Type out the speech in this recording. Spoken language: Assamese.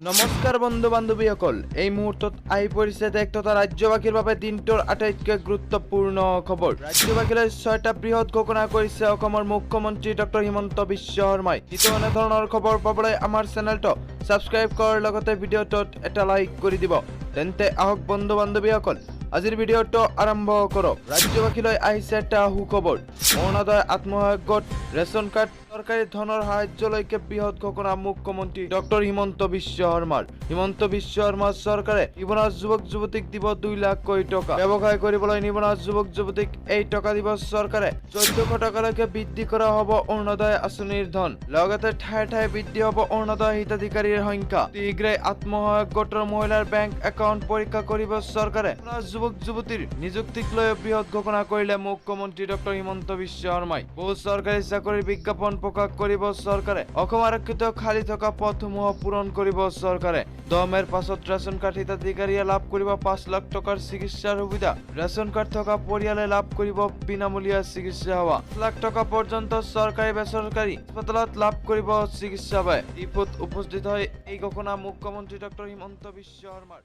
নমস্কাৰ বন্ধু বান্ধৱীসকল এই মুহূৰ্তত আহি পৰিছে দেশ তথা ৰাজ্যবাসীৰ বাবে দিনটোৰ আটাইতকৈ গুৰুত্বপূৰ্ণ খবৰ ৰাজ্যবাসীলৈ 6টা বৃহৎ ঘোষণা কৰিছে অসমৰ মুখ্যমন্ত্ৰী ডক্টৰ হিমন্ত বিশ্ব শৰ্মাই যিটো এনে ধৰণৰ খবৰ পাবলৈ আমাৰ চেনেলটো সাবস্ক্ৰাইব কৰাৰ লগতে ভিডিঅ'টোত এটা লাইক কৰি দিব তেন্তে আহক বন্ধু বান্ধৱীসকল আজিৰ ভিডিঅ'টো আৰম্ভ কৰক ৰাজ্যবাসীলৈ আহিছে এটা সুখবৰ অৰুণোদয় আত্মসহায়ক গোট ৰেচন কাৰ্ড সৰকাৰি ধনৰ সাহায্যলৈকে বৃহৎ ঘোষণা মুখ্যমন্ত্ৰী ডক্টৰ হিমন্ত বিশ্ব শৰ্মাৰ হিমন্ত বিশ্ব শৰ্মাৰ চৰকাৰে নিবনুৱা যুৱক যুৱতীক দিব 2 লাখ কোটি টকা ব্যৱসায় কৰিবলৈ নিবনুৱা যুৱক যুৱতীক এই টকা দিব চৰকাৰে 1400 টকালৈকে বৃদ্ধি কৰা হ'ব অৰুণোদয় আঁচনিৰ ধন লগতে ঠায়ে ঠায়ে বৃদ্ধি হ'ব অৰুণোদয় হিতাধিকাৰীৰ সংখ্যা শীঘ্ৰে আত্মসহায়ক গোটৰ মহিলাৰ বেংক একাউণ্ট পৰীক্ষা কৰিব চৰকাৰে যুৱক যুৱতীৰ নিযুক্তিক লৈ বৃহৎ ঘোষণা কৰিলে মুখ্যমন্ত্ৰী ডক্টৰ হিমন্ত বিশ্ব শৰ্মাই বহু চৰকাৰী চাকৰিৰ বিজ্ঞাপন প্ৰকাশ কৰিব চৰকাৰে অসম আৰক্ষিত খালি থকা পদসমূহ পূৰণ কৰিব চৰকাৰে 10 মেৰ পাছত ৰেচন কাৰ্ড হিতাধিকাৰীয়ে লাভ কৰিব 5 লাখ টকাৰ চিকিৎসাৰ সুবিধা ৰেচন কাৰ্ড থকা পৰিয়ালে লাভ কৰিব বিনামূলীয়া চিকিৎসা সেৱা 1 লাখ টকা পৰ্যন্ত চৰকাৰী বেচৰকাৰী হাস্পতালত লাভ কৰিব চিকিৎসা সেৱা টিপুত উপস্থিত হৈ এই ঘোষণা মুখ্যমন্ত্ৰী ডক্টৰ হিমন্ত বিশ্ব শৰ্মাৰ